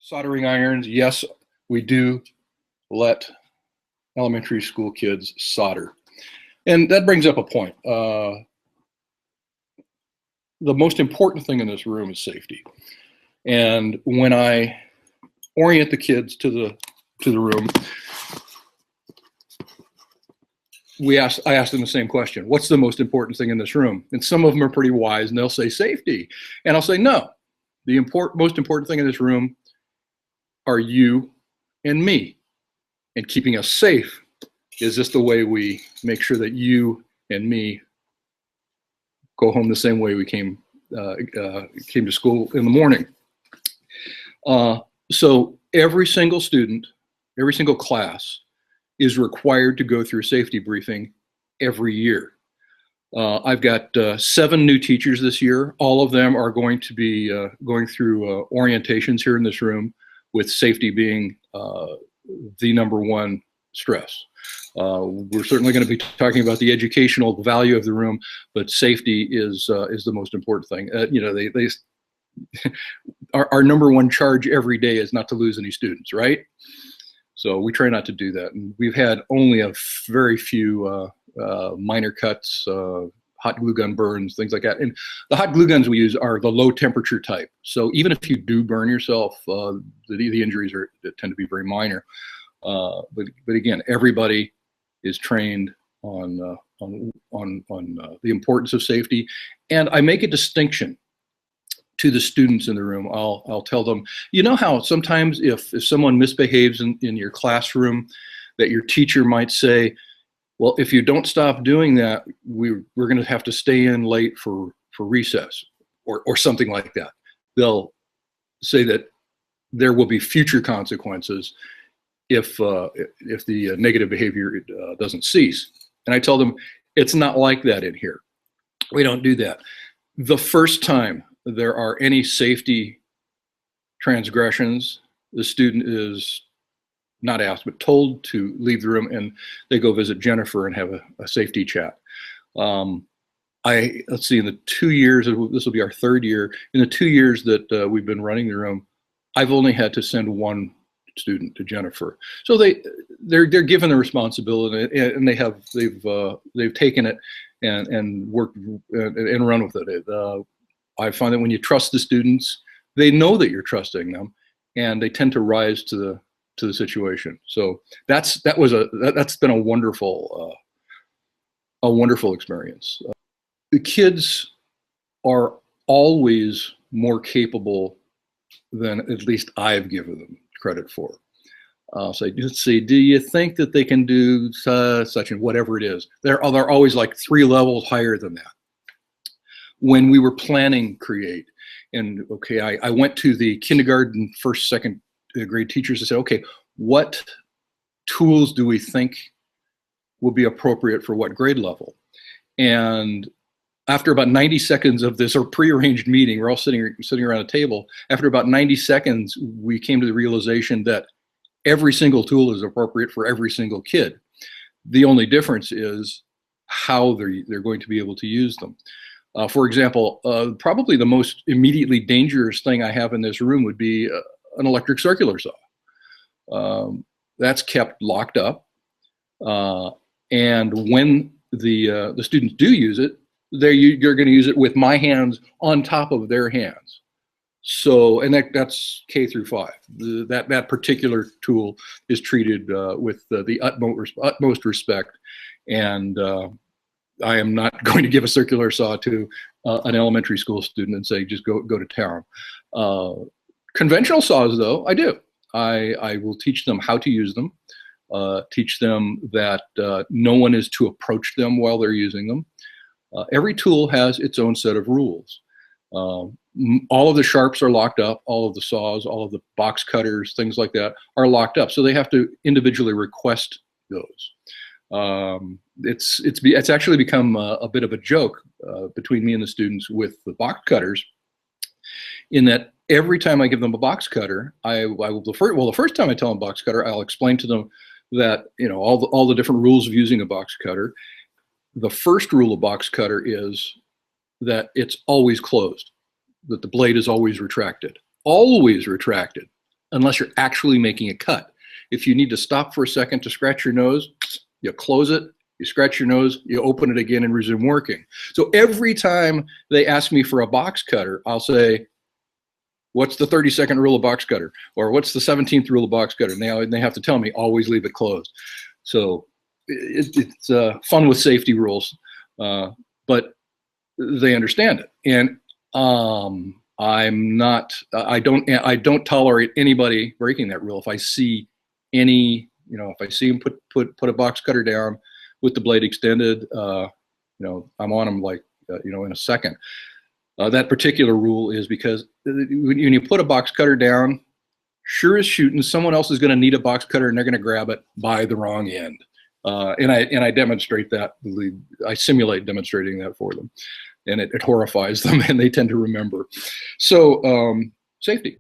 Soldering irons, yes, we do let elementary school kids solder. And that brings up a point. The most important thing in this room is safety. And when I orient the kids to the room, I asked them the same question. What's the most important thing in this room? And some of them are pretty wise and they'll say safety. And I'll say, no, the most important thing in this room are you and me. And keeping us safe is just the way we make sure that you and me go home the same way we came to school in the morning. So every single student, every single class is required to go through a safety briefing every year. I've got 7 new teachers this year. All of them are going to be going through orientations here in this room, with safety being the #1 stress. We're certainly going to be talking about the educational value of the room, but safety is the most important thing. Our #1 charge every day is not to lose any students, right? So we try not to do that. And we've had only a very few minor cuts, hot glue gun burns, things like that. And the hot glue guns we use are the low temperature type. So even if you do burn yourself, the injuries tend to be very minor. But again, everybody is trained on the importance of safety. And I make a distinction to the students in the room. I'll tell them, you know how sometimes if someone misbehaves in your classroom, that your teacher might say, well, if you don't stop doing that, we're going to have to stay in late for recess or something like that. They'll say that there will be future consequences if the negative behavior doesn't cease. And I tell them, it's not like that in here. We don't do that. The first time there are any safety transgressions, the student is not asked, but told to leave the room, and they go visit Jennifer and have a safety chat. Let's see, in the 2 years, this will be our 3rd year, in the 2 years that we've been running the room, I've only had to send 1 student to Jennifer. So they're given the responsibility, and they've taken it and worked and run with it. I find that when you trust the students, they know that you're trusting them, and they tend to rise to the situation. So that's been a wonderful experience. The kids are always more capable than at least I've given them credit for. So let's see, do you think that they can do such and whatever it is? They're always like 3 levels higher than that. When we were planning Create, and okay, I went to the kindergarten, 1st, 2nd grade teachers and said, okay, what tools do we think will be appropriate for what grade level? And after about 90 seconds of this prearranged meeting, we're all sitting around a table. After about 90 seconds, we came to the realization that every single tool is appropriate for every single kid. The only difference is how they're going to be able to use them. For example, probably the most immediately dangerous thing I have in this room would be an electric circular saw. That's kept locked up. And when the students do use it, you're going to use it with my hands on top of their hands. So, and that's K through 5. That particular tool is treated with the utmost respect. And I am not going to give a circular saw to an elementary school student and say, just go to town. Conventional saws, though, I do. I will teach them how to use them, teach them that no one is to approach them while they're using them. Every tool has its own set of rules. All of the sharps are locked up. All of the saws, all of the box cutters, things like that are locked up. So they have to individually request those. It's actually become a bit of a joke between me and the students with the box cutters, in that every time I give them a box cutter, the first time I tell them box cutter, I'll explain to them that, you know, all the different rules of using a box cutter. The first rule of box cutter is that it's always closed, that the blade is always retracted, unless you're actually making a cut. If you need to stop for a second to scratch your nose, you close it, you scratch your nose, you open it again and resume working. So every time they ask me for a box cutter, I'll say, what's the 32nd rule of box cutter? Or what's the 17th rule of box cutter? And they have to tell me, always leave it closed. So it's fun with safety rules, but they understand it. And I don't tolerate anybody breaking that rule. If I see any, if I see them put a box cutter down with the blade extended, I'm on them like, in a second. That particular rule is because when you put a box cutter down, sure as shooting, someone else is going to need a box cutter and they're going to grab it by the wrong end. And I demonstrate that. I simulate demonstrating that for them, and it horrifies them, and they tend to remember. So safety.